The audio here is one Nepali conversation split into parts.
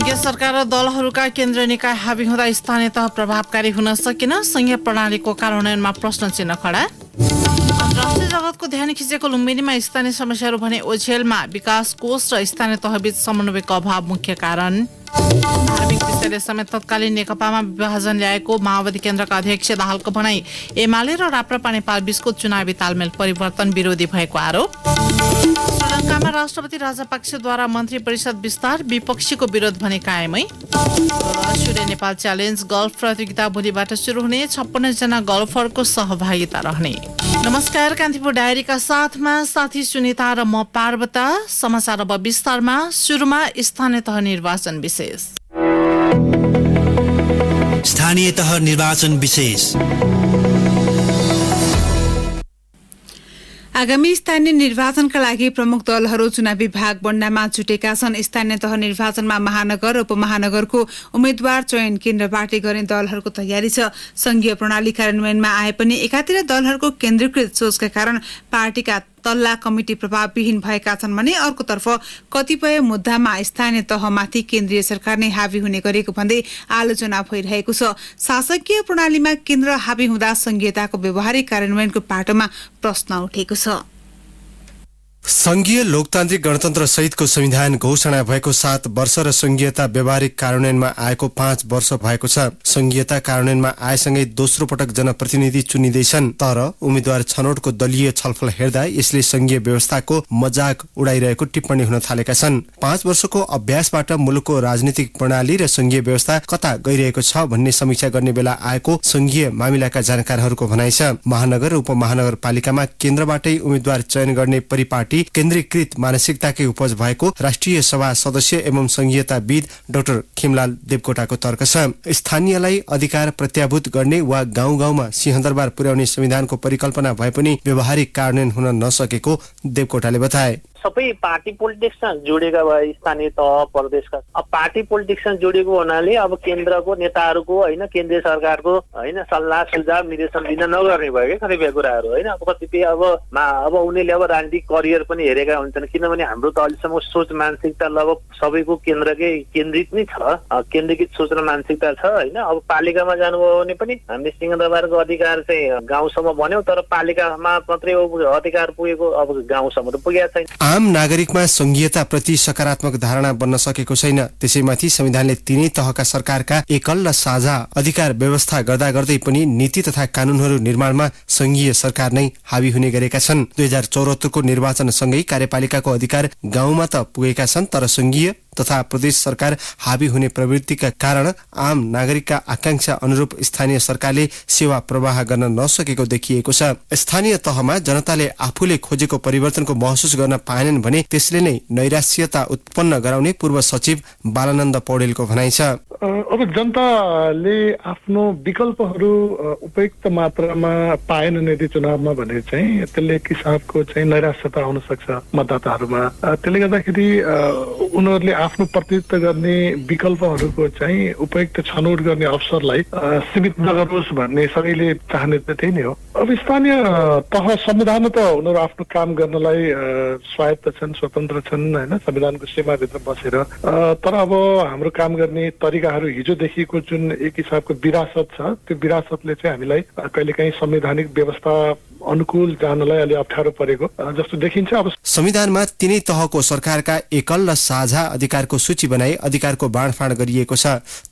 संघीय सरकार र दलहरूका केन्द्रीय निकाय हावी हुँदा स्थानीय तह प्रभावकारी हुन सकेन, संघीय प्रणालीको कार्यान्वयनमा प्रश्न चिन्ह खडा। अन्तर्राष्ट्रिय जगतको ध्यान खिचेको लुम्बिनीमा स्थानीय समस्याहरू भने ओझेलमा विकास कोष र स्थानीय तहबीच समन्वयको अभाव मुख्य कारण। धार्मिक विषयले समेत तत्कालीन नेकपामा विभाजन ल्याएको माओवादी केन्द्रका अध्यक्ष दाहालको भनाई। एमाले र राप्रपा नेपाल बीचको चुनावी तालमेल परिवर्तन विरोधी भएको आरोप। श्रीलङ्कामा राष्ट्रपति राजापक्षद्वारा मन्त्री परिषद विस्तार, विपक्षीको विरोध भने कायमै। सूर्य नेपाल च्यालेन्ज गल्फ प्रतियोगिता भोलिबाट सुरु हुने, 56 जना गल्फरको सहभागिता रहने। नमस्कार, कान्तिपुर डायरीका साथमा साथी सुनिता र म पार्वता। समाचार अब विस्तारमा। सुरुमा स्थानीय तह निर्वाचन विशेष। स्थानीय तह निर्वाचन विशेष। आगामी स्थानीय निर्वाचनका लागि प्रमुख दलहरू चुनावी भाग बन्नमा जुटेका छन्। स्थानीय तह निर्वाचनमा महानगर र उपमहानगरको उम्मेद्वार चयन केन्द्रबाटै गर्ने दलहरूको तयारी छ। संघीय प्रणाली कार्यान्वयनमा आए पनि एकातिर दलहरूको केन्द्रीकृत सोचका कारण पार्टीका तल्ला कमिटी प्रभावविहीन भएका छन् भने अर्कोतर्फ कतिपय मुद्दामा स्थानीय तहमाथि केन्द्रीय सरकार नै हावी हुने गरेको भन्दै आलोचना भइरहेको छ। शासकीय प्रणालीमा केन्द्र हावी हुँदा संघीयताको व्यवहारिक कार्यान्वयनको पाटोमा प्रश्न उठेको छ। संघीय लोकतान्त्रिक गणतन्त्र सहितको संविधान घोषणा भएको 7 वर्ष र संघीयता व्यवहारिक कार्यान्वयनमा आएको 5 वर्ष भएको छ। संघीयता कार्यान्वयनमा आएसँगै दोस्रो पटक जनप्रतिनिधि चुनिँदैछन्, तर उम्मेद्वार छनौटको दलीय छलफल हेर्दा यसले संघीय व्यवस्थाको मजाक उडाइरहेको टिप्पणी हुन थालेका छन्। 5 वर्षको अभ्यासबाट मुलुकको राजनीतिक प्रणाली र संघीय व्यवस्था कता गइरहेको छ भन्ने समीक्षा गर्ने बेला आएको संघीय मामिलाका जानकारहरूको भनाइ छ। महानगर र उपमहानगरपालिकामा केन्द्रबाटै उम्मेद्वार चयन गर्ने परिपाटी केन्द्रीकृत मानसिकताकै उपज भएको राष्ट्रिय सभा सदस्य एवं संघीयताविद डाक्टर खिमलाल देवकोटाको तर्क छ। स्थानीयलाई अधिकार प्रत्याभूत गर्ने वा गाउँ गाउँमा सिंहदरबार पुर्याउने संविधानको परिकल्पना भए पनि व्यवहारिक कार्यान्वयन हुन नसकेको देवकोटाले बताए। सबै पार्टी पोलिटिक्समा जोडेका भए स्थानीय तह प्रदेशका अब पार्टी पोलिटिक्समा जोडेको हुनाले अब केन्द्रको नेताहरूको होइन, केन्द्रीय सरकारको होइन सल्लाह सुझाव निर्देशन दिन नगर्ने भयो क्या कतिपय कुराहरू होइन। अब कतिपय अब उनीहरूले अब राजनीतिक करियर पनि हेरेका हुन्छन्, किनभने हाम्रो त अहिलेसम्म सोच मानसिकता लगभग सबैको केन्द्रकै केन्द्रित नै छ, केन्द्रीकृत सोच र मानसिकता छ होइन। अब पालिकामा जानुभयो भने पनि हामीले सिंहदरबारको अधिकार चाहिँ गाउँसम्म भन्यौँ, तर पालिकामा मात्रै अधिकार पुगेको अब गाउँसम्म त पुगेको छैन। आम नागरिकमा संघीयता प्रति सकारात्मक धारणा बन्न सकेको छैन। त्यसैमाथि संविधानले तिनै तहका सरकारका एकल र साझा अधिकार व्यवस्था गर्दा गर्दै पनि नीति तथा कानूनहरू निर्माणमा संघीय सरकार नै हावी हुने गरेका छन्। 2074 को निर्वाचनसँगै कार्यपालिकाको अधिकार गाउँमा त पुगेका छन्, तर संघीय तथा प्रदेश सरकार हावी हुने प्रवृत्तिका कारण आम नागरिकका आकांक्षा अनुरूप स्थानीय सरकारले सेवा प्रवाह गर्न नसकेको देखिएको छ। स्थानीय तहमा जनताले आफूले खोजेको परिवर्तनको महसुस गर्न पाएनन् भने त्यसले नै नैराश्यता उत्पन्न गराउने पूर्व सचिव बालानन्द पौडेलको भनाइ छ। अब जनताले आफ्नो विकल्पहरू उपयुक्त मात्रामा पाएनन् यदि चुनावमा भने चाहिँ त्यसले एक किसिमको चाहिँ नैराश्यता आउन सक्छ मतदाताहरूमा। त्यसले गर्दाखेरि उनीहरूले आफ्नो प्रतिनिधित्व गर्ने विकल्पहरूको चाहिँ उपयुक्त छनौट गर्ने अवसरलाई सीमित नगरोस् भन्ने सबैले चाहने त त्यही नै हो। अब स्थानीय तह संविधान त उनीहरू आफ्नो काम गर्नलाई स्वायत्त छन्, स्वतन्त्र छन् होइन, संविधानको सीमाभित्र बसेर। तर अब हाम्रो काम गर्ने तरिकाहरू हिजोदेखिको जुन एक हिसाबको विरासत छ, त्यो विरासतले चाहिँ हामीलाई कहिलेकाहीँ संवैधानिक व्यवस्था अनुकूल जानलाई अलि अप्ठ्यारो परेको जस्तो देखिन्छ। अब संविधानमा तिनै तहको सरकारका एकल र साझा अधिकारको सूची बनाई अधिकारको बाँडफाँड गरिएको छ,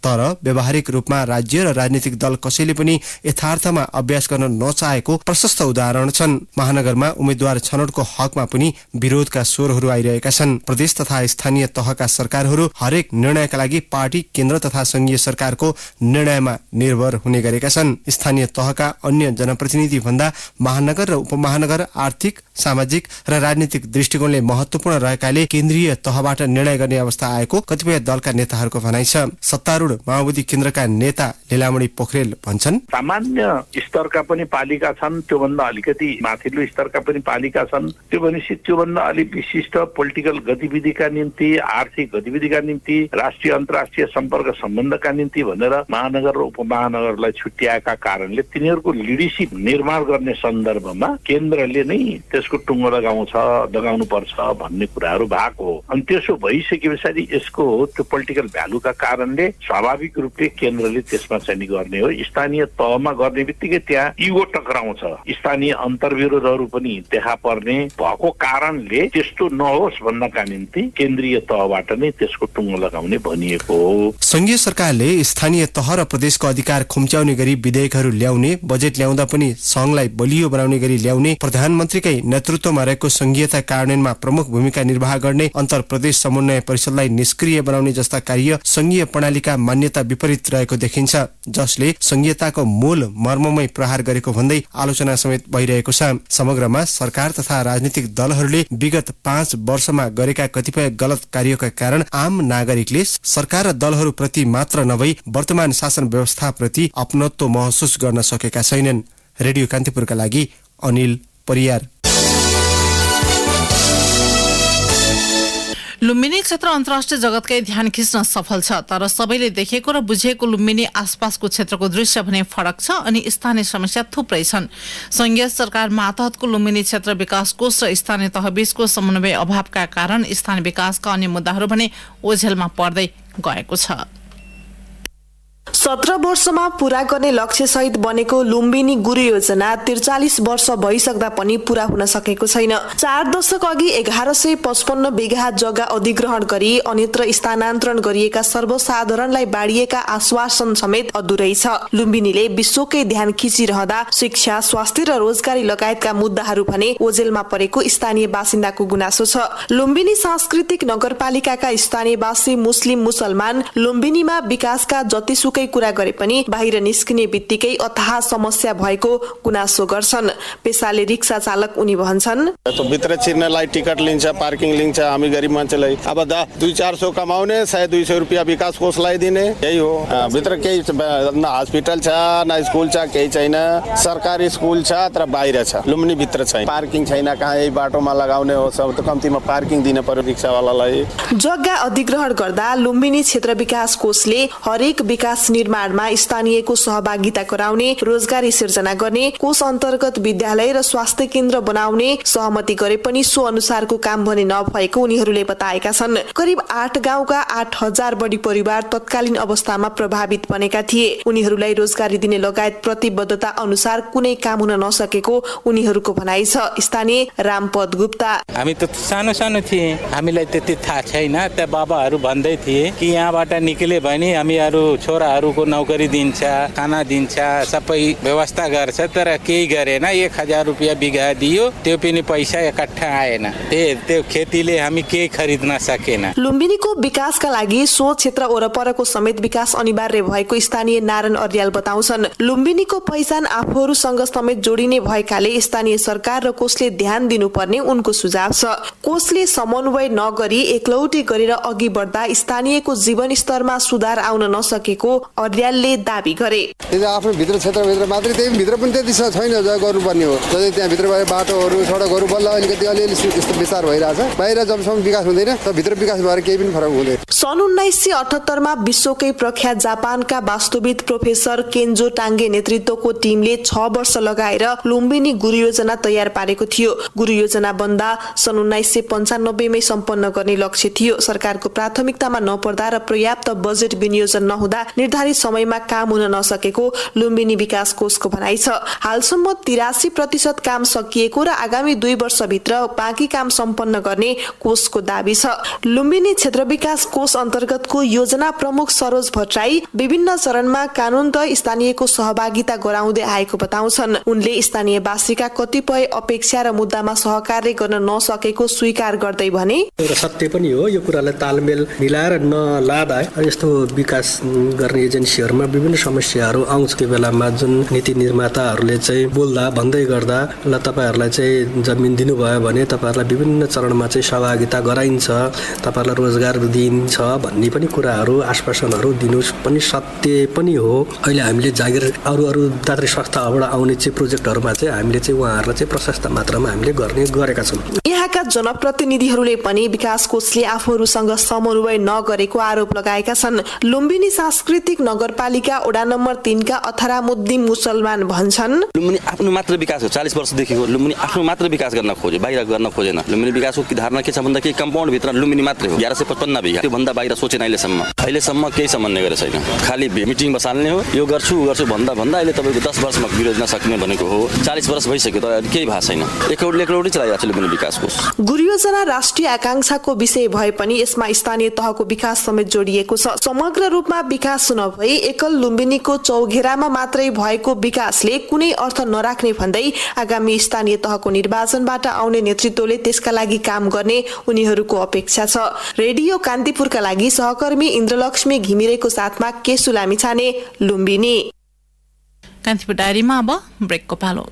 तर व्यावहारिक रूपमा राज्य र राजनीतिक दल कसैले पनि यथार्थमा अभ्यास गर्न नचाहेको प्रशस्त उदाहरण छन्। महानगरमा उम्मेद्वार छनौटको हकमा पनि विरोधका स्वरहरू आइरहेका छन्। प्रदेश तथा स्थानीय तहका सरकारहरू हरेक निर्णयका लागि पार्टी, केन्द्र तथा संघीय सरकारको निर्णयमा निर्भर हुने गरेका छन्। स्थानीय तहका अन्य जनप्रतिनिधि भन्दा महानगर र उपमहानगर आर्थिक, सामाजिक र राजनीतिक दृष्टिकोणले महत्वपूर्ण रहेकाले केन्द्रीय तहबाट निर्णय गर्ने अवस्था आएको कतिपय दलका नेताहरूको भनाइ छ। सत्तारूढ माओवादी केन्द्रका नेता लीलामणि पोखरेल भन्छन्, सामान्य स्तरका पनि पालिका छन्, त्योभन्दा अलिकति माथिल्लो स्तरका पनि पालिका छन्, त्यो भनेपछि त्योभन्दा अलिक विशिष्ट पोलिटिकल गतिविधिका निम्ति, आर्थिक गतिविधिका निम्ति, राष्ट्रिय अन्तर्राष्ट्रिय सम्पर्क सम्बन्धका निम्ति भनेर महानगर र उपमहानगरलाई छुट्याएका कारणले तिनीहरूको लिडरसिप निर्माण गर्ने सन्दर्भमा केन्द्रले नै त्यसको टुङ्गो लगाउनु पर्छ भन्ने कुराहरू भएको हो। अनि त्यसो भइसके पछाडि यसको त्यो पोलिटिकल भ्यालुका कारणले स्वाभाविक रूपले केन्द्रले त्यसमा चाहिँ गर्ने हो। स्थानीय तहमा गर्ने बित्तिकै त्यहाँ इगो टक्राउँछ, स्थानीय अन्तर्विरोधहरू पनि देखा पर्ने भएको कारणले त्यस्तो नहोस् भन्नका निम्ति केन्द्रीय तहबाट नै त्यसको टुङ्गो लगाउने भनिएको हो। संघीय सरकारले स्थानीय तह र प्रदेशको अधिकार खुम्च्याउने गरी विधेयकहरू ल्याउने, बजेट ल्याउँदा पनि संघलाई बलियो बनाउने गरी ल्याउने, प्रधानमन्त्रीकै नेतृत्वमा रहेको संघीयता कार्यान्वयनमा प्रमुख भूमिका निर्वाह गर्ने, अन्तर प्रदेश समन्वय परिषदलाई निष्क्रिय बनाउने जस्ता कार्य संघीय प्रणालीका मान्यता विपरीत रहेको देखिन्छ, जसले संघीयताको मूल मर्ममै प्रहार गरेको भन्दै आलोचना समेत भइरहेको छ। समग्रमा सरकार तथा राजनीतिक दलहरूले विगत 5 वर्षमा गरेका कतिपय गलत कार्यका कारण आम नागरिकले सरकार र दलहरू प्रति मात्र नभई वर्तमान शासन व्यवस्था प्रति अपनत्व महसुस गर्न सकेका छैनन्। रेडियो कान्तिपुरका लागि अनिल परियार। लुम्बिनी क्षेत्र अन्तर्राष्ट्रिय जगतकै ध्यान खिच्न सफल छ, तर सबैले देखेको र बुझेको लुम्बिनी आसपासको क्षेत्रको दृश्य भने फरक छ अनि स्थानीय समस्या थुप्रै छन्। संघीय सरकार मातहतको लुम्बिनी क्षेत्र विकास कोष र स्थानीय तहबीचको समन्वय अभावका कारण स्थानीय विकासका अन्य मुद्दाहरू भने ओझेलमा पर्दै गएको छ। 17 वर्षमा पूरा गर्ने लक्ष्य सहित बनेको लुम्बिनी गुरु योजना 43 वर्ष भइसक्दा पनि पूरा हुन सकेको छैन। 4 दशक अघि 1155 बिघा जग्गा अधिग्रहण गरी अन्यत्र स्थानान्तरण गरिएका सर्वसाधारणलाई बाँडिएका आश्वासन समेत अधुरै छ। लुम्बिनीले विश्वकै ध्यान खिचिरहँदा शिक्षा, स्वास्थ्य र रोजगारी लगायतका मुद्दाहरू भने ओझेलमा परेको स्थानीय बासिन्दाको गुनासो छ। लुम्बिनी सांस्कृतिक नगरपालिकाका स्थानीयवासी मुस्लिम मुसलमान लुम्बिनीमा विकासका जतिसुकै कुरा गरे पनि बाहिर निस्किने बित्तिकै अथाह समस्या भएको गुनासो गर्छन्। पेसाले रिक्सा चालक उनी भन्छन्, भित्र छिर्नलाई टिकट लिन्छ, पार्किङ लिन्छ, हामी गरिब मान्छेलाई अब 200-400 कमाउने 100-200 रुपियाँ विकास कोषलाई दिने, यही हो। भित्र केही न हस्पिटल छ न स्कुल छ, केही छैन। सरकारी स्कुल छ तर बाहिर छ, लुम्बिनी भित्र छैन। पार्किङ छैन, कहाँ यही बाटोमा लगाउने हो, सब त कम्तीमा पार्किङ दिन पर्यो रिक्सावालालाई। जग्गा अधिग्रहण गर्दा लुम्बिनी क्षेत्र विकास कोषले हरेक विकास निर्माणमा स्थानीयको सहभागिता गराउने, रोजगारी सिर्जना गर्ने, कोष अन्तर्गत विद्यालय र स्वास्थ्य केन्द्र बनाउने सहमति गरे पनि सो अनुसारको काम भने नभएको उनीहरूले बताएका छन्। करिब 8 गाउँका 8000 बढी परिवार तत्कालीन अवस्थामा प्रभावित बनेका थिए। उनीहरूलाई रोजगारी दिने लगायत प्रतिबद्धता अनुसार कुनै काम हुन नसकेको उनीहरूको भनाइ छ। स्थानीय रामपद गुप्ता, हामी त सानो थिए, हामीलाई त्यति थाहा छैन। त्यहाँ बाबाहरू भन्दै थिए कि यहाँबाट निक्ले भने हामीहरू छोराहरूको नौकरी दिन्छ, खाना दिन्छ, सबै व्यवस्था गर्छ, तर केही गरेन। 1000 रुपियाँ बिघा दियो, त्यो पनि पैसा एकट्ठा आएन। त्यो खेतीले हामी केही खरिद्न सकेन। लुम्बिनीको विकासका लागि सो क्षेत्र वरपरको समेत विकास अनिवार्य भएको स्थानीय नारायण अर्याल बताउँछन्। लुम्बिनीको पहिचान आफूहरूसँग समेत जोडिने भएकाले स्थानीय सरकार र कोषले ध्यान दिनुपर्ने उनको सुझाव छ। कोषले समन्वय नगरी एकलौटी गरेर अघि बढ्दा स्थानीयको जीवन स्तरमा सुधार आउन नसकेको अर्यालले दाबी गरे। आफ्नो भित्र क्षेत्रभित्र मात्रै, त्यही भित्र पनि त्यति छैन गर्नुपर्ने हो। जस्तै त्यहाँ भित्र बाटोहरू सडकहरू बल्ल अलिकति अलिअलि यस्तो विस्तार भइरहेछ। बाहिर जबसम्म विकास हुँदैन त भित्र विकास भएर केही पनि फरक हुँदैन। सन् 1978 मा विश्वकै प्रख्यात जापानका वास्तुविद प्रोफेसर केन्जो टाङ्गे नेतृत्वको टिमले 6 वर्ष लगाएर लुम्बिनी गुरु योजना तयार पारेको थियो। गुरु योजना बन्दा सन् 1995 मै सम्पन्न गर्ने लक्ष्य थियो। सरकारको प्राथमिकतामा नपर्दा र पर्याप्त बजेट विनियोजन नहुँदा निर्धारित समयमा काम हुन नसकेको लुम्बिनी विकास कोषको भनाइ छ। हालसम्म 83% काम सकिएको र आगामी 2 वर्षभित्र बाँकी काम सम्पन्न गर्ने कोषको दाबी छ। लुम्बिनी क्षेत्र विकास कोष अन्तर्गतको योजना प्रमुख सरोज भट्टराई विभिन्न चरणमा कानून त स्थानीयको सहभागिता गराउँदै आएको बताउँछन्। उनले स्थानीयवासीका कतिपय अपेक्षा र मुद्दामा सहकार्य गर्न नसकेको स्वीकार गर्दै भने, सत्य पनि हो, यो कुरालाई तालमेल मिलाएर नलादा यस्तो विकास गर्ने एजेन्सीहरूमा विभिन्न समस्याहरू आउँछ। त्यो बेलामा जुन नीति निर्माताहरूले चाहिँ बोल्दा भन्दै गर्दा ल तपाईँहरूलाई चाहिँ जमिन दिनुभयो भने तपाईँहरूलाई विभिन्न चरणमा चाहिँ सहभागिता गराइन्छ, तपाईँहरूलाई रोजगार दिइन्छ भन्ने पनि कुराहरू आश्वासनहरू दिनु पनि सत्य पनि हो। अहिले हामीले जागिर अरू दात्री संस्थाबाट आउने चाहिँ प्रोजेक्टहरूमा चाहिँ हामीले चाहिँ उहाँहरूलाई चाहिँ प्रशस्त मात्रामा हामीले गरेका छौँ। त्यहाँका जनप्रतिनिधिहरूले पनि विकास कोषले आफूहरूसँग समन्वय नगरेको आरोप लगाएका छन्। लुम्बिनी सांस्कृतिक नगरपालिका वडा नम्बर 3 का अथरामुद्दिन मुसलमान भन्छन्, लुम्बिनी आफ्नो मात्र विकास हो। 40 वर्षदेखिको लुम्बिनी आफ्नो मात्र विकास गर्न खोजे, बाहिर गर्न खोजेन। लुम्बिनी विकासको धारणा के छ भन्दाखेरि कम्पाउन्ड भित्र लुम्बिनी मात्रै हो, 1155 बिघा, त्यो भन्दा बाहिर सोचेन। अहिलेसम्म केही समन्वय गरेको छैन, खालि मिटिङ बसाल्ने हो। यो गर्छु भन्दा अहिले तपाईँको 10 वर्षमा विरोध नसक्ने भनेको हो। 40 वर्ष भइसक्यो त केही भएको छैन। एक करोड चलाइरहेको छ लुम्बिनी विकास कोष। गुरुयोजना राष्ट्रिय आकांक्षाको विषय भए पनि यसमा स्थानीय तहको विकास समेत जोडिएको छ। समग्र रूपमा विकास नभई एकल लुम्बिनीको चौघेरामा मात्रै भएको विकासले कुनै अर्थ नराख्ने भन्दै आगामी स्थानीय तहको निर्वाचनबाट आउने नेतृत्वले त्यसका लागि काम गर्ने उनीहरूको अपेक्षा छ। रेडियो कान्तिपुरका लागि सहकर्मी इन्द्रलक्ष्मी घिमिरेको साथमा केशु लामिछाने, लुम्बिनी। कान्तिपुर डायरीमा अब ब्रेकको पालो।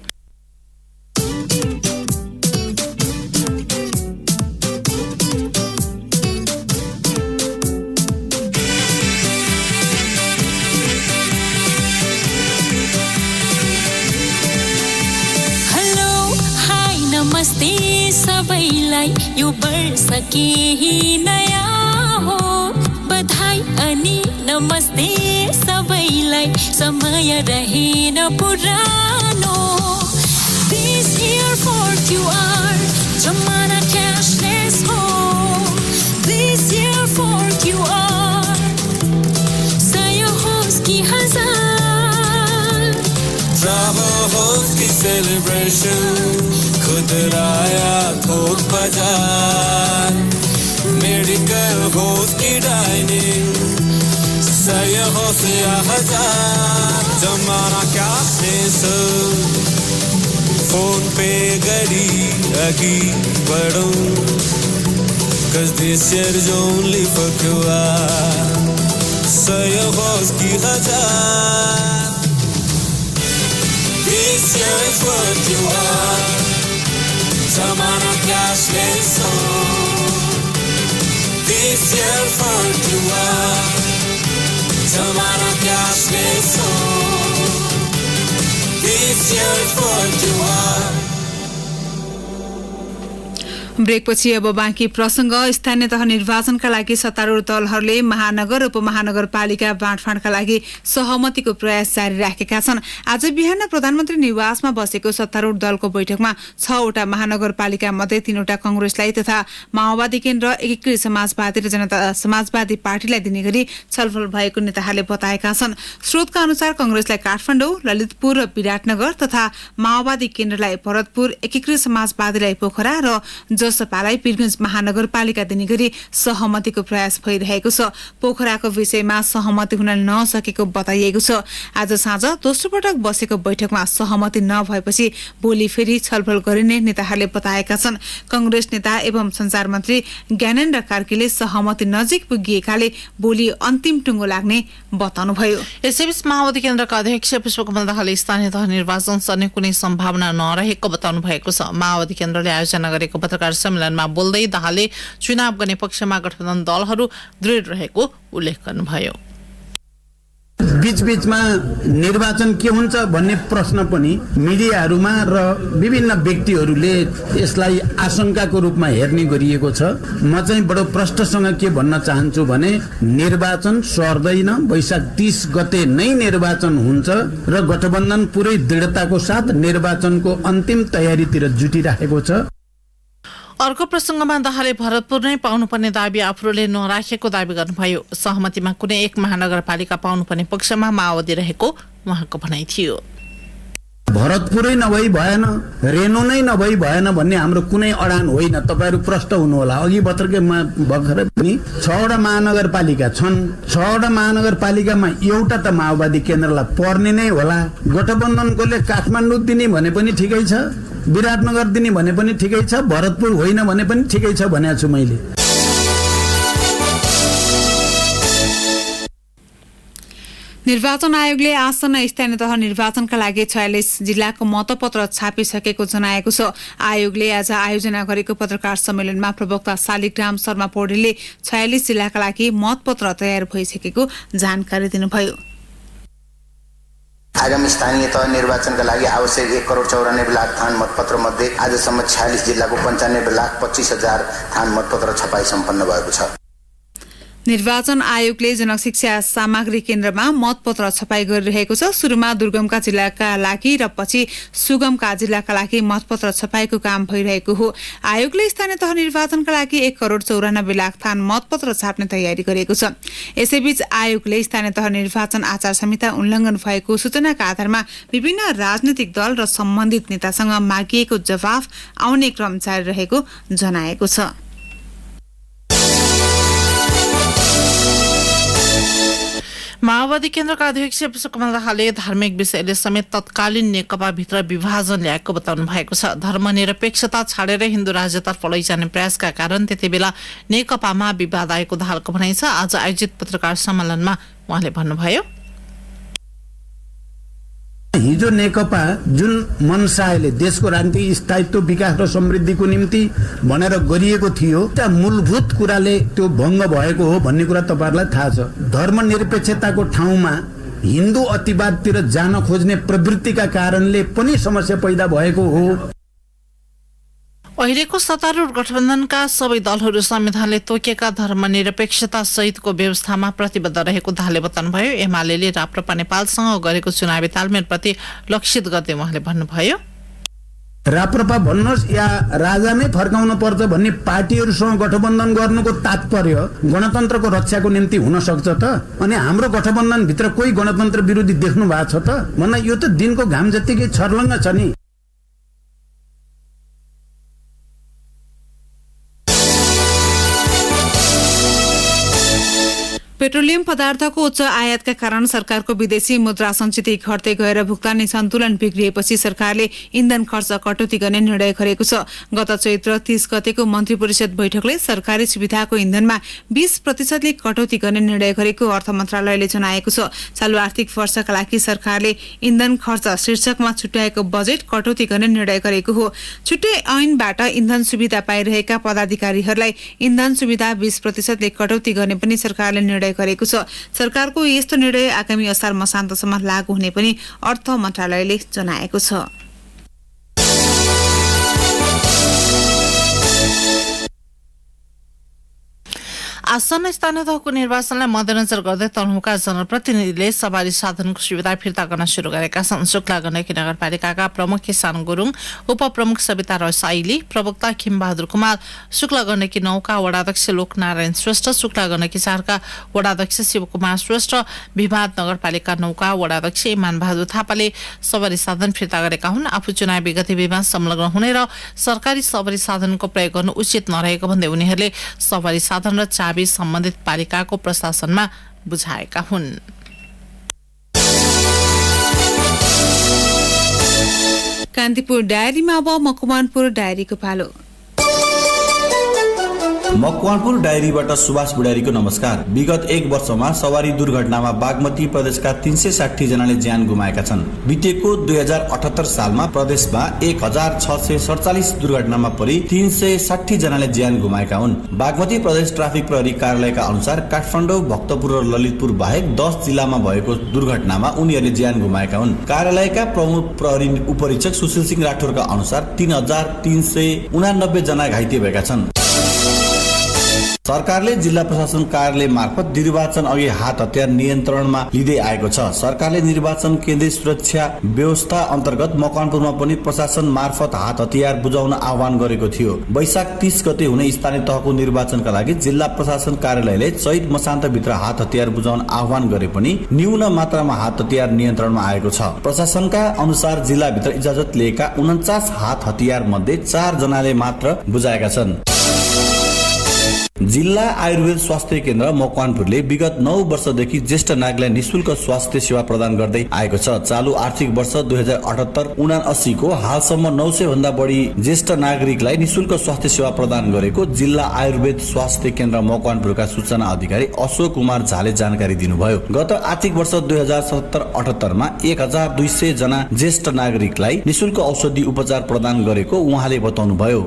नमस्ते सबैलाई, यो वर्ष केही नयाँ हो, बधाई अनि नमस्ते सबैलाई, समय रहेन पुरानो। This year for QR, जमाना cashless हो। This year for QR, सय होस् कि हजार, travel होस् कि celebration, खुदराया थोक बाजार, मेडिकल होस् कि डाइनिंग, सय होस् या हजार, जमाना क्याशलेस, फोन पे गरी अघि बढौँ, 'cause this year is only for QR, सय होस् कि हजार, this year is what you are. Zamana cashless हो, this year for you are. Zamana cashless हो, this year for you are. ब्रेकपछि अब बाँकी प्रसंग। स्थानीय तह निर्वाचनका लागि सत्तारूढ़ दलहरूले महानगर उपमहानगरपालिका बाँडफाँडका लागि सहमतिको प्रयास जारी राखेका छन्। आज बिहान प्रधानमन्त्री निवासमा बसेको सत्तारूढ़ दलको बैठकमा 6वटा महानगरपालिका मध्ये 3वटा कांग्रेसलाई तथा माओवादी केन्द्र, एकीकृत समाजवादी र जनता समाजवादी पार्टीलाई दिने गरी छलफल भएको नेताहरूले बताएका छन्। स्रोतका अनुसार कांग्रेसलाई काठमाडौँ, ललितपुर र विराटनगर तथा माओवादी केन्द्रलाई भरतपुर, एकीकृत समाजवादीलाई पोखरा र जसपालाई वीरगंज महानगरपालिका दिने गरी सहमतिको प्रयास भइरहेको छ। पोखराको विषयमा सहमति हुन नसकेको बताइएको छ। आज साँझ दोस्रो पटक बसेको बैठकमा सहमति नभएपछि भोलि फेरि छलफल गरिने नेताहरूले बताएका छन्। कांग्रेस नेता एवं संचार मन्त्री ज्ञानेन्द्र कार्कीले सहमति नजिक पुगिएकाले भोलि अन्तिम टुङ्गो लाग्ने बताउनुभयो। यसैबीच माओवादी केन्द्रका अध्यक्ष पुष्पकमल दाहालले स्थानीय तह निर्वाचन सर्ने कुनै सम्भावना नरहेको बताउनु भएको छ। माओवादी केन्द्रले आयोजना गरेको पत्रकार सम्मेलनमा बोल्दै दाहालले चुनाव गर्ने पक्षमा गठबन्धन दलहरू दृढ रहेको उल्लेख गर्नुभयो। बीचबीचमा निर्वाचन के हुन्छ भन्ने प्रश्न पनि मिडियाहरूमा र विभिन्न व्यक्तिहरूले यसलाई आशंकाको रूपमा हेर्ने गरिएको छ। म चाहिँ बडो प्रष्टसँग के भन्न चाहन्छु भने निर्वाचन सर्दैन, वैशाख 30 गते नै निर्वाचन हुन्छ र गठबन्धन पुरै दृढताको साथ निर्वाचनको अन्तिम तयारीतिर जुटिराखेको छ। अर्को प्रसंगमा दाहालले भरतपुर नै पाउनुपर्ने दाबी आफूले नराखेको दाबी गर्नुभयो। सहमतिमा कुनै एक महानगरपालिका पाउनुपर्ने पक्षमा माओवादी रहेको उहाँको भनाइ थियो। भरतपुरै नभई भएन, रेनो नै नभई भएन भन्ने हाम्रो कुनै अडान होइन। तपाईहरु प्रश्न हुनुहोला। अघि भर्खरै पनि 6वटा महानगरपालिका छन्। 6वटा महानगरपालिकामा एउटा त माओवादी केन्द्रलाई पर्ने नै होला। गठबन्धनकोले काठमाडौँ दिने भने पनि ठिकै छ, विराटनगर दिने भने पनि ठिकै छ, भरतपुर होइन भने पनि ठिकै छ भनेको छु मैले। निर्वाचन आयोगले आसन्न स्थानीय तह निर्वाचनका लागि 46 जिल्लाको मतपत्र छापिसकेको जनाएको छ। आयोगले आज आयोजना गरेको पत्रकार सम्मेलनमा प्रवक्ता शालिग्राम शर्मा पौडेलले 46 जिल्लाका लागि मतपत्र तयार भइसकेको जानकारी दिनुभयो। आगामी स्थानीय तह निर्वाचनका लागि आवश्यक 1,94,00,000 थान मतपत्र मध्ये आजसम्म 46 जिल्लाको 95,25,000 थान मतपत्र छपाई सम्पन्न भएको छ। निर्वाचन आयोगले जनशिक्षा सामग्री केन्द्रमा मतपत्र छपाई गरिरहेको छ। सुरुमा दुर्गमका जिल्लाका लागि र पछि सुगमका जिल्लाका लागि मतपत्र छपाईको काम भइरहेको हो। आयोगले स्थानीय तह निर्वाचनका लागि 1,94,00,000 थान मतपत्र छाप्ने तयारी गरेको छ। यसैबीच आयोगले स्थानीय तह निर्वाचन आचार संहिता उल्लङ्घन भएको सूचनाका आधारमा विभिन्न राजनीतिक दल र सम्बन्धित नेतासँग मागिएको जवाफ आउने क्रम जारी रहेको जनाएको छ। माओवादी केन्द्रका अध्यक्ष पुष्पकमल दाहालले धार्मिक विषयले समेत तत्कालीन नेकपाभित्र विभाजन ल्याएको बताउनु भएको छ। धर्मनिरपेक्षता छाडेर हिन्दू राज्यतर्फ लैजाने प्रयासका कारण त्यतिबेला नेकपामा विवाद आएको दाहालको भनाइ छ। आज आयोजित पत्रकार सम्मेलनमा उहाँले भन्नुभयो, हिजो नेकपा जुन मनसायले देशको राजनीतिक स्थायित्व विकास र समृद्धिको निम्ति भनेर गरिएको थियो, त्यो मूलभूत कुराले त्यो भङ्ग भएको हो भन्ने कुरा तपाईहरुलाई थाहा छ। धर्मनिरपेक्षताको ठाउँमा हिन्दू अतिवादतिर जान खोज्ने प्रवृत्तिका कारणले पनि समस्या पैदा भएको हो। अहिलेको सत्तारूढ गठबन्धनका सबै दलहरू संविधानले तोकेका धर्मनिरपेक्षता सहितको व्यवस्थामा प्रतिबद्ध रहेको दाहालले बताउनुभयो। एमाले राप्रपा नेपालसँग गरेको चुनावी तालमेलप्रति लक्षित गर्दै उहाँले भन्नुभयो, राप्रपा भन्नुहोस् या राजा नै फर्काउन पर्छ भन्ने पार्टीहरूसँग गठबन्धन गर्नुको तात्पर्य गणतन्त्रको रक्षाको निम्ति हुन सक्छ त? अनि हाम्रो गठबन्धनभित्र कोही गणतन्त्र विरोधी देख्नु भएको छ त? भन्दा यो त दिनको घाम जतिकै छर्लङ्ग छ नि। पेट्रोलियम पदार्थको उच्च आयातका कारण सरकारको विदेशी मुद्रा सञ्चित घट्दै गएर भुक्तानी सन्तुलन बिग्रिएपछि सरकारले इन्धन खर्च कटौती गर्ने निर्णय गरेको छ। गत चैत्र 30 गतेको मन्त्री परिषद बैठकले सरकारी सुविधाको इन्धनमा 20% कटौती गर्ने निर्णय गरेको अर्थ मन्त्रालयले जनाएको छ। चालु आर्थिक वर्षका लागि सरकारले इन्धन खर्च शीर्षकमा छुट्याएको बजेट कटौती गर्ने निर्णय गरेको हो। छुट्टै ऐनबाट इन्धन सुविधा पाइरहेका पदाधिकारीहरूलाई इन्धन सुविधा 20% कटौती गर्ने पनि सरकारले निर्णय गरेको छ। सरकारको यस्तो निर्णय आगामी असार मसान्तसम्म लागू हुने पनि अर्थ मन्त्रालयले जनाएको छ। आसन्न स्थानीय तहको निर्वाचनलाई मध्यनजर गर्दै तनहुका जनप्रतिनिधिले सवारी साधनको सुविधा फिर्ता गर्न शुरू गरेका छन्। शुक्ला गण्डकी नगरपालिकाका प्रमुख किसान गुरुङ, उपप्रमुख सविता रसाइली, प्रवक्ता खिमबहादुर कुमार, शुक्ला गण्डकी 9 का वडाध्यक्ष लोकनारायण श्रेष्ठ, शुक्ला गण्डकी 4 का वडाध्यक्ष शिवकुमार श्रेष्ठ, विवाद नगरपालिका 9 का वडाध्यक्ष इमान बहादुर थापाले सवारी साधन फिर्ता गरेका हुन्। आफू चुनावी गतिविधिमा संलग्न हुने र सरकारी सवारी साधनको प्रयोग गर्नु उचित नरहेको भन्दै उनीहरूले सवारी साधन र चाबी सम्बन्धित पालिकाको प्रशासनमा बुझाएका हुन्। कान्तिपुर डायरीमा अब मकवानपुर डायरीको पालो। मकवानपुर डायरीबाट सुभाष बुढारीको नमस्कार। विगत 1 वर्षमा सवारी दुर्घटनामा बागमती प्रदेशका 360 जनाले ज्यान गुमाएका छन्। बितेको 2078 सालमा प्रदेशमा 1647 दुर्घटनामा परि 360 जनाले ज्यान गुमाएका हुन्। बागमती प्रदेश ट्राफिक प्रहरी कार्यालयका अनुसार काठमाडौँ, भक्तपुर र ललितपुर बाहेक 10 जिल्लामा भएको दुर्घटनामा उनीहरूले ज्यान गुमाएका हुन्। कार्यालयका प्रमुख प्रहरी उपरीक्षक सुशील सिंह राठौरका अनुसार 3389 जना घाइते भएका छन्। सरकारले जिल्ला प्रशासन कार्यालय मार्फत निर्वाचन अघि हात हतियार नियन्त्रणमा लिँदै आएको छ। सरकारले निर्वाचन केन्द्रीय सुरक्षा व्यवस्था अन्तर्गत मकवानपुरमा पनि प्रशासन मार्फत हात हतियार बुझाउन आह्वान गरेको थियो। वैशाख 30 गते हुने स्थानीय तहको निर्वाचनका लागि जिल्ला प्रशासन कार्यालयले चैत मसान्तभित्र हात हतियार बुझाउन आह्वान गरे पनि न्यून मात्रामा हात हतियार नियन्त्रणमा आएको छ। प्रशासनका अनुसार जिल्लाभित्र इजाजत लिएका 49 हात हतियार मध्ये 4 जनाले मात्र बुझाएका छन्। जिल्ला आयुर्वेद स्वास्थ्य केन्द्र मकवानपुरले विगत 9 वर्षदेखि ज्येष्ठ नागरिकलाई निशुल्क स्वास्थ्य सेवा प्रदान गर्दै आएको छ। चालु आर्थिक वर्ष 2078-79 को हालसम्म 900 भन्दा बढी ज्येष्ठ नागरिकलाई निशुल्क स्वास्थ्य सेवा प्रदान गरेको जिल्ला आयुर्वेद स्वास्थ्य केन्द्र मकवानपुरका सूचना अधिकारी अशोक कुमार झाले जानकारी दिनुभयो। गत आर्थिक वर्ष 2077-78 मा 1200 जना ज्येष्ठ नागरिकलाई निशुल्क औषधि उपचार प्रदान गरेको उहाँले बताउनुभयो।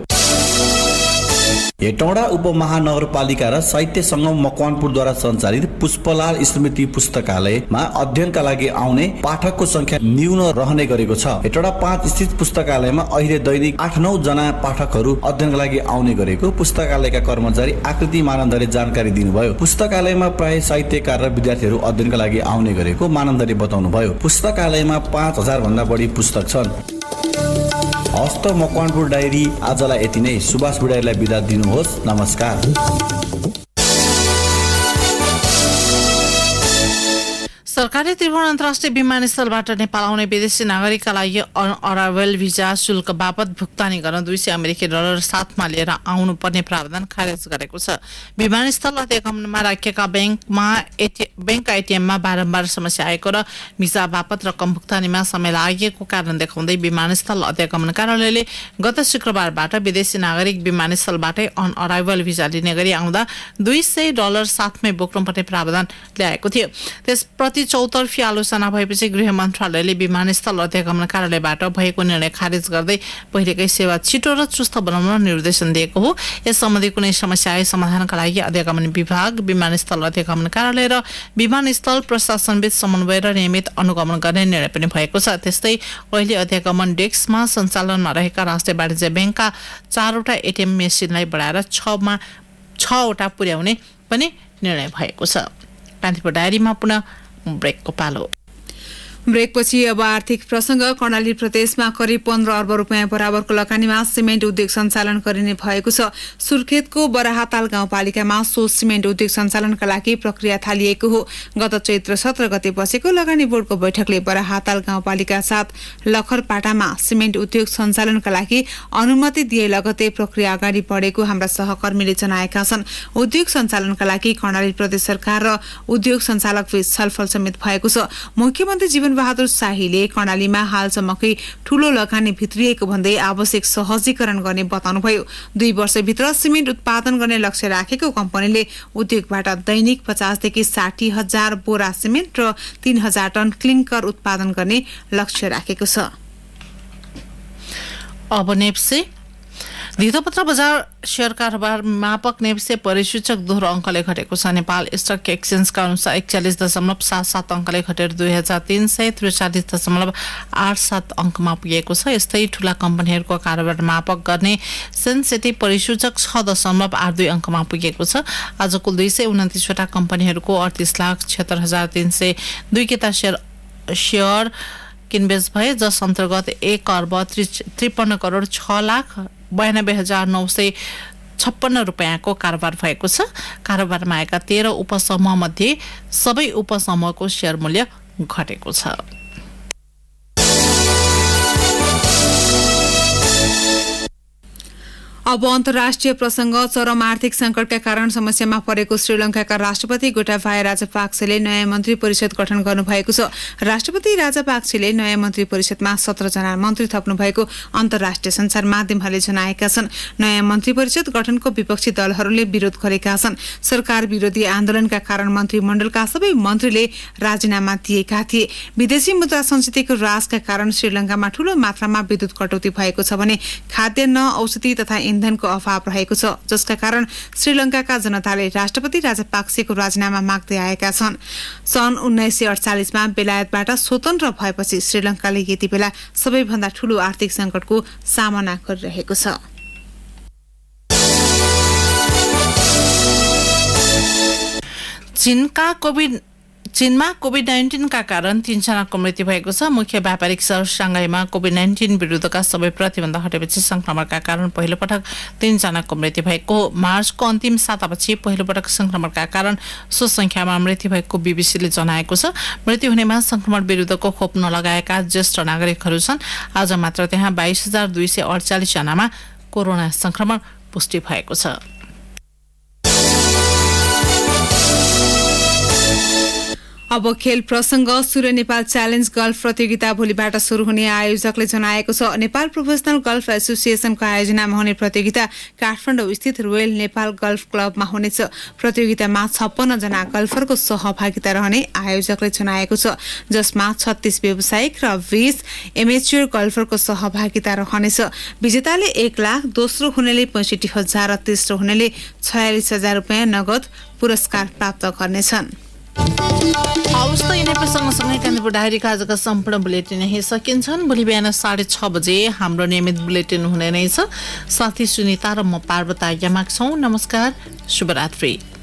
हेटौडा उपमहानगरपालिका र साहित्य संगम मकवानपुरद्वारा सञ्चालित पुष्पलाल स्मृति पुस्तकालयमा अध्ययनका लागि आउने पाठकको संख्या न्यून रहने गरेको छ। हेटौडा 5 स्थित पुस्तकालयमा अहिले दैनिक 8-9 जना पाठकहरू अध्ययनका लागि आउने गरेको पुस्तकालयका कर्मचारी आकृति मानन्दले जानकारी दिनुभयो। पुस्तकालयमा प्राय साहित्यकार र विद्यार्थीहरू अध्ययनका लागि आउने गरेको मानन्दले बताउनुभयो। पुस्तकालयमा 5000 भन्दा बढी पुस्तक छन्। हस्त मकवानपुर डायरी आजलाई यति नै। सुभाष बुढारीलाई बिदा दिनुहोस्। नमस्कार। सरकारले त्रिभुवन अन्तर्राष्ट्रिय विमानस्थलबाट नेपाल आउने विदेशी नागरिकका लागि अराइभल भिजा शुल्क बापत भुक्तानी गर्न $200 साथमा लिएर आउनुपर्ने प्रावधान खारेज गरेको छ। विमानस्थल अध्यागमनमा राखिएका ब्याङ्कका एटिएममा बारम्बार समस्या आएको र भिजा बापत रकम भुक्तानीमा समय लागेको कारण देखाउँदै विमानस्थल अध्यागमन कार्यालयले गत शुक्रबारबाट विदेशी नागरिक विमानस्थलबाटै अन अराइभल भिजा लिने गरी आउँदा $200 साथमै बोक्नुपर्ने प्रावधान ल्याएको थियो। त्यसप्रति चौतर्फी आलोचना भएपछि गृह मन्त्रालयले विमानस्थल अध्यागमन कार्यालयबाट भएको निर्णय खारेज गर्दै पहिलेकै सेवा छिटो र चुस्त बनाउन निर्देशन दिएको हो। यस सम्बन्धी कुनै समस्या आए समाधानका लागि अध्यागमन विभाग, विमानस्थल अध्यागमन कार्यालय र विमानस्थल प्रशासनबीच समन्वय र नियमित अनुगमन गर्ने निर्णय पनि भएको छ। त्यस्तै अहिले अध्यागमन डेस्कमा सञ्चालनमा रहेका राष्ट्रिय वाणिज्य ब्याङ्कका 4वटा एटिएम मेसिनलाई बढाएर 6वटा पुर्याउने पनि निर्णय भएको छ। कान्तिपुर डायरीमा पुनः ब्रेकको पालो। ब्रेकपछि अब आर्थिक प्रसंग। कर्णाली प्रदेशमा करिब 15 अर्ब रुपियाँ बराबरको लगानीमा सिमेन्ट उद्योग सञ्चालन गरिने भएको छ। सुर्खेतको बराहाताल गाउँपालिकामा सो सिमेन्ट उद्योग सञ्चालनका लागि प्रक्रिया थालिएको हो। गत चैत्र 17 गते बसेको लगानी बोर्डको बैठकले बराहाताल गाउँपालिका साथ लखरपाटामा सिमेन्ट उद्योग सञ्चालनका लागि अनुमति दिए लगतै प्रक्रिया अगाडि बढेको हाम्रा सहकर्मीले जनाएका छन्। उद्योग सञ्चालनका लागि कर्णाली प्रदेश सरकार र उद्योग सञ्चालकबीच छलफल समेत भएको छ। मुख्यमन्त्री जीवन बहादुर शाहीले कर्णालीमा हालसम्मकै ठूलो लगानी भित्रिएको भन्दै आवश्यक सहजीकरण गर्ने बताउनुभयो। 2 वर्षभित्र सिमेन्ट उत्पादन गर्ने लक्ष्य राखेको कम्पनीले उद्योगबाट दैनिक 50 देखि 60 हजार बोरा सिमेन्ट र 3000 टन क्लिङ्कर उत्पादन गर्ने लक्ष्य राखेको छ। अब नेप्से धितोपत्र बजार शेयर कारोबार मापक नेप्से परिसूचक दोहोरो अङ्कले घटेको छ। नेपाल स्टक एक्सचेन्जका अनुसार 41.77 अङ्कले घटेर 2343.87 अङ्कमा पुगेको छ। यस्तै ठूला कम्पनीहरूको कारोबार मापक गर्ने सेन्सेटी परिसूचक 6.82 अङ्कमा पुगेको छ। आज कुल 229वटा कम्पनीहरूको 38,76,302 केता शेयर किनबेच भए, जस अन्तर्गत 1,06,6,92,956 रुपियाँको कारोबार भएको छ। कारोबारमा आएका 13 उपसमूह मध्ये सबै उपसमूहको शेयर मूल्य घटेको छ। अब अन्तर्राष्ट्रिय प्रसंग। चरम आर्थिक संकटका कारण समस्यामा परेको श्रीलङ्काका राष्ट्रपति गोटाबाया राजपाक्सेले नयाँ मन्त्री परिषद गठन गर्नुभएको छ। राष्ट्रपति राजपाक्सेले नयाँ मन्त्री परिषदमा 17 जना मन्त्री थप्नु भएको अन्तर्राष्ट्रिय सञ्चार माध्यमहरूले जनाएका छन्। नयाँ मन्त्री परिषद गठनको विपक्षी दलहरूले विरोध गरेका छन्। सरकार विरोधी आन्दोलनका कारण मन्त्रीमण्डलका सबै मन्त्रीले राजीनामा दिएका थिए। विदेशी मुद्रा संचितको राजका कारण श्रीलङ्कामा ठूलो मात्रामा विद्युत कटौती भएको छ भने खाद्यान्न, औषधि तथा इन्धनको अभाव रहेको छ, जसका कारण श्रीलङ्काका जनताले राष्ट्रपति राजपाक्सेको राजीनामा माग्दै आएका छन्। सन् 1948 मा बेलायतबाट स्वतन्त्र भएपछि श्रीलङ्काले यति बेला सबैभन्दा ठूलो आर्थिक संकटको सामना गरिरहेको छ। चीनमा कोभिड-19 का कारण 3 जनाको मृत्यु भएको छ। मुख्य व्यापारिक शहर सांघाईमा कोभिड-19 विरुद्धका सबै प्रतिबन्ध हटेपछि संक्रमणका कारण पहिलो पटक 3 जनाको मृत्यु भएको हो। मार्चको अन्तिम सातापछि पहिलो पटक संक्रमणका कारण सो संख्यामा मृत्यु भएको बीबीसीले जनाएको छ। मृत्यु हुनेमा संक्रमण विरुद्धको खोप नलगाएका ज्येष्ठ नागरिकहरू छन्। आज मात्र त्यहाँ 22,248 जनामा कोरोना संक्रमण पुष्टि भएको छ। अब खेल प्रसंग सूर्य नेपाल च्यालेन्ज गल्फ प्रतियोगिता भोलिबाट सुरु हुने आयोजकले जनाएको छ। नेपाल प्रोफेसनल गल्फ एसोसिएसनको आयोजनामा हुने प्रतियोगिता काठमाडौँ स्थित रोयल नेपाल गल्फ क्लबमा हुनेछ। प्रतियोगितामा 56 जना गल्फरको सहभागिता रहने आयोजकले जनाएको छ, जसमा 36 व्यावसायिक र 20 एमेच्योर गल्फरको सहभागिता रहनेछ। विजेताले 1 लाख, दोस्रो हुनेले 65,000 र तेस्रो हुनेले 46,000 रुपियाँ नगद पुरस्कार प्राप्त गर्नेछन्। हवस् त यिनै प्रसङ्गसँगै कान्तिपुर डायरीका आजका सम्पूर्ण बुलेटिन यही सकिन्छन्। भोलि बिहान 6:30 बजे हाम्रो नियमित बुलेटिन हुने नै छ। साथी सुनिता र म पार्वता यामाक छौँ। नमस्कार, शुभरात्रि।